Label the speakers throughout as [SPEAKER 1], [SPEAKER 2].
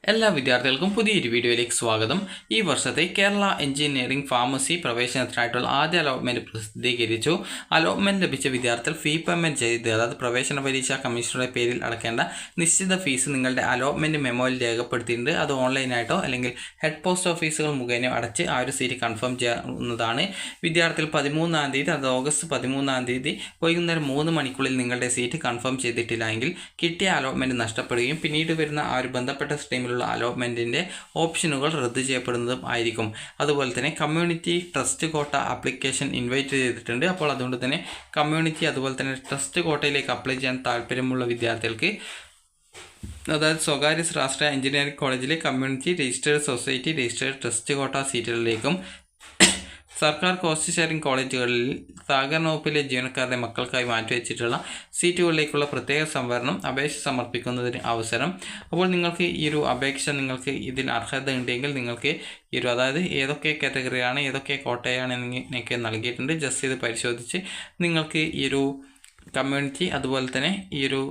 [SPEAKER 1] എല്ലാ വിദ്യാർത്ഥികൾക്കും പുതിയൊരു വീഡിയോയിലേക്ക് സ്വാഗതം. ഈ വർഷത്തെ കേരള എഞ്ചിനീയറിംഗ് ഫാർമസി പ്രവേശനത്തിനായിട്ടുള്ള ആദ്യ അലോട്ട്മെന്റ് പ്രസിദ്ധീകരിച്ചു. അലോട്ട്മെന്റ് ലഭിച്ച വിദ്യാർത്ഥികൾ ഫീ പേയ്മെന്റ് ചെയ്ത്, അതായത് പ്രവേശന പരീക്ഷാ കമ്മീഷണറുടെ പേരിൽ അടക്കേണ്ട നിശ്ചിത ഫീസ് നിങ്ങളുടെ അലോട്ട്മെന്റ് മെമ്മോയിൽ രേഖപ്പെടുത്തിയിട്ടുണ്ട്. അത് ഓൺലൈനായിട്ടോ അല്ലെങ്കിൽ ഹെഡ് പോസ്റ്റ് ഓഫീസുകൾ മുഖേന അടച്ച് ആ ഒരു സീറ്റ് കൺഫേം ചെയ്യാവുന്നതാണ്. വിദ്യാർത്ഥികൾ 13-ാം തീയതി, അത് ഓഗസ്റ്റ് 13-ാം തീയതി വൈകുന്നേരം 3 മണിക്കുള്ളിൽ നിങ്ങളുടെ സീറ്റ് കൺഫേം ചെയ്തിട്ടില്ല എങ്കിൽ കിട്ടിയ അലോട്ട്മെന്റ് നഷ്ടപ്പെടുകയും പിന്നീട് വരുന്ന ആ ഒരു ബന്ധപ്പെട്ട സ്ട്രീമിൽ അലോട്ട്മെന്റിന്റെ ഓപ്ഷനുകൾ റദ്ദു ചെയ്യപ്പെടുന്നതും ആയിരിക്കും. അതുപോലെ തന്നെ കമ്മ്യൂണിറ്റി ട്രസ്റ്റ് കോട്ട ആപ്ലിക്കേഷൻ ഇൻവൈറ്റ് ചെയ്തിട്ടുണ്ട്. അപ്പോൾ അതുകൊണ്ട് തന്നെ കമ്മ്യൂണിറ്റി അതുപോലെ തന്നെ ട്രസ്റ്റ് കോട്ടയിലേക്ക് അപ്ലൈ ചെയ്യാൻ താല്പര്യമുള്ള വിദ്യാർത്ഥികൾക്ക്, അതായത് സ്വകാര്യ സ്വാശ്രയ എഞ്ചിനീയറിംഗ് കോളേജിലെ community registered society registered trust കോട്ട സീറ്റുകളിലേക്കും സർക്കാർ കോസ്റ്റ് ഷെയറിംഗ് കോളേജുകളിൽ സഹകരണ വകുപ്പിലെ ജീവനക്കാരുടെ മക്കൾക്കായി മാറ്റിവെച്ചിട്ടുള്ള സീറ്റുകളിലേക്കുള്ള പ്രത്യേക സംവരണം അപേക്ഷ സമർപ്പിക്കുന്നതിന് അവസരം. അപ്പോൾ നിങ്ങൾക്ക് ഈ ഒരു അപേക്ഷ, നിങ്ങൾക്ക് ഇതിന് അർഹത ഉണ്ടെങ്കിൽ നിങ്ങൾക്ക് ഈ ഒരു, അതായത് ഏതൊക്കെ കാറ്റഗറിയാണ്, ഏതൊക്കെ കോട്ടയാണ് എന്നിങ്ങനെയൊക്കെ നൽകിയിട്ടുണ്ട്. ജസ്റ്റ് ഇത് പരിശോധിച്ച് നിങ്ങൾക്ക് ഈ ഒരു കമ്മ്യൂണിറ്റി അതുപോലെ തന്നെ ഈ ഒരു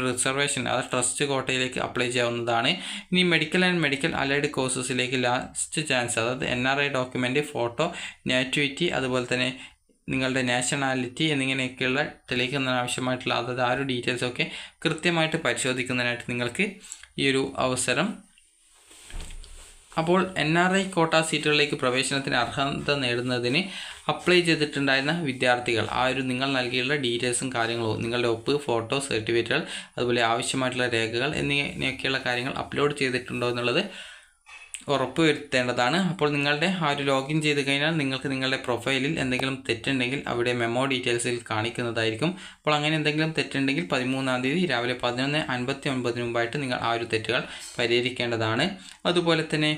[SPEAKER 1] റിസർവേഷൻ, അത് ട്രസ്റ്റ് കോട്ടയിലേക്ക് അപ്ലൈ ചെയ്യാവുന്നതാണ്. ഇനി മെഡിക്കൽ ആൻഡ് മെഡിക്കൽ അലൈഡ് കോഴ്സസിലേക്ക് ലാസ്റ്റ് ചാൻസ്, അതായത് NRI ഡോക്യുമെൻ്റ്, ഫോട്ടോ, നാറ്റിവിറ്റി അതുപോലെ തന്നെ നിങ്ങളുടെ നാഷണാലിറ്റി എന്നിങ്ങനെയൊക്കെയുള്ള തെളിയിക്കുന്നതിന് ആവശ്യമായിട്ടുള്ള, അതായത് ആ ഒരു ഡീറ്റെയിൽസൊക്കെ കൃത്യമായിട്ട് പരിശോധിക്കുന്നതിനായിട്ട് നിങ്ങൾക്ക് ഈ ഒരു അവസരം. അപ്പോൾ NRI കോട്ട സീറ്റുകളിലേക്ക് പ്രവേശനത്തിന് അർഹത നേടുന്നതിന് അപ്ലൈ ചെയ്തിട്ടുണ്ടായിരുന്ന വിദ്യാർത്ഥികൾ ആ ഒരു നിങ്ങൾ നൽകിയുള്ള ഡീറ്റെയിൽസും കാര്യങ്ങളും, നിങ്ങളുടെ ഒപ്പ്, ഫോട്ടോ, സർട്ടിഫിക്കറ്റുകൾ അതുപോലെ ആവശ്യമായിട്ടുള്ള രേഖകൾ എന്നിങ്ങനെയൊക്കെയുള്ള കാര്യങ്ങൾ അപ്ലോഡ് ചെയ്തിട്ടുണ്ടോ എന്നുള്ളത് ഉറപ്പുവരുത്തേണ്ടതാണ്. അപ്പോൾ നിങ്ങളുടെ ആ ഒരു ലോഗിൻ ചെയ്ത് കഴിഞ്ഞാൽ നിങ്ങൾക്ക് നിങ്ങളുടെ പ്രൊഫൈലിൽ എന്തെങ്കിലും തെറ്റുണ്ടെങ്കിൽ അവിടെ മെമ്മോ ഡീറ്റെയിൽസിൽ കാണിക്കുന്നതായിരിക്കും. അപ്പോൾ അങ്ങനെ എന്തെങ്കിലും തെറ്റുണ്ടെങ്കിൽ 13-ാം തീയതി രാവിലെ 11:59 മുമ്പായിട്ട് നിങ്ങൾ ആ ഒരു തെറ്റുകൾ പരിഹരിക്കേണ്ടതാണ്. അതുപോലെ തന്നെ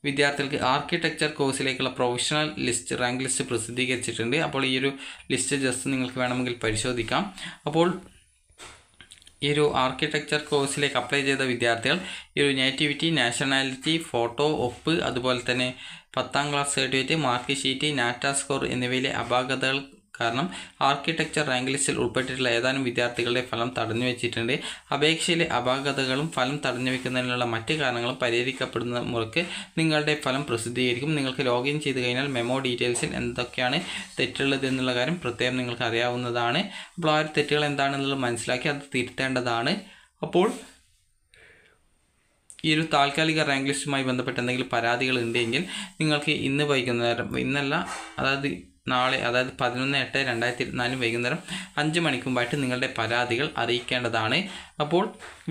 [SPEAKER 1] വിദ്യാർത്ഥികൾക്ക് ആർക്കിടെക്ചർ കോഴ്സിലേക്കുള്ള പ്രൊഫഷണൽ ലിസ്റ്റ്, റാങ്ക് ലിസ്റ്റ് പ്രസിദ്ധീകരിച്ചിട്ടുണ്ട്. അപ്പോൾ ഈ ഒരു ലിസ്റ്റ് ജസ്റ്റ് നിങ്ങൾക്ക് വേണമെങ്കിൽ പരിശോധിക്കാം. അപ്പോൾ ഈ ഒരു ആർക്കിടെക്ചർ കോഴ്സിലേക്ക് അപ്ലൈ ചെയ്ത വിദ്യാർത്ഥികൾ ഈ ഒരു നേറ്റിവിറ്റി, നാഷണാലിറ്റി, ഫോട്ടോ, ഒപ്പ് അതുപോലെ തന്നെ 10ാം class certificate, mark sheet, NATA score എന്നിവയിലെ അപാകതകൾ കാരണം ആർക്കിടെക്ചർ റാങ്ക് ലിസ്റ്റിൽ ഉൾപ്പെട്ടിട്ടുള്ള ഏതാനും വിദ്യാർത്ഥികളുടെ ഫലം തടഞ്ഞു വെച്ചിട്ടുണ്ട്. അപേക്ഷയിലെ അപാകതകളും ഫലം തടഞ്ഞു വെക്കുന്നതിനുള്ള മറ്റ് കാരണങ്ങളും പരിഹരിക്കപ്പെടുന്ന മുറയ്ക്ക് നിങ്ങളുടെ ഫലം പ്രസിദ്ധീകരിക്കും. നിങ്ങൾക്ക് ലോഗിൻ ചെയ്ത് കഴിഞ്ഞാൽ മെമ്മോ ഡീറ്റെയിൽസിൽ എന്തൊക്കെയാണ് തെറ്റുള്ളത് എന്നുള്ള കാര്യം പ്രത്യേകം നിങ്ങൾക്ക് അറിയാവുന്നതാണ്. അപ്പോൾ ആ ഒരു തെറ്റുകൾ എന്താണെന്നുള്ളത് മനസ്സിലാക്കി അത് തിരുത്തേണ്ടതാണ്. അപ്പോൾ ഈ ഒരു താൽക്കാലിക റാങ്ക് ലിസ്റ്റുമായി ബന്ധപ്പെട്ട് എന്തെങ്കിലും പരാതികൾ ഉണ്ടെങ്കിൽ നിങ്ങൾക്ക് ഇന്ന് വൈകുന്നേരം, ഇന്നല്ല അതായത് നാളെ, അതായത് 11/8/2024 വൈകുന്നേരം 5 മണിക്ക് മുമ്പായിട്ട് നിങ്ങളുടെ പരാതികൾ അറിയിക്കേണ്ടതാണ്. അപ്പോൾ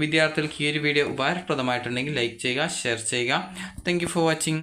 [SPEAKER 1] വിദ്യാർത്ഥികൾക്ക് ഈ ഒരു വീഡിയോ ഉപകാരപ്രദമായിട്ടുണ്ടെങ്കിൽ ലൈക്ക് ചെയ്യുക, ഷെയർ ചെയ്യുക. Thank you for watching.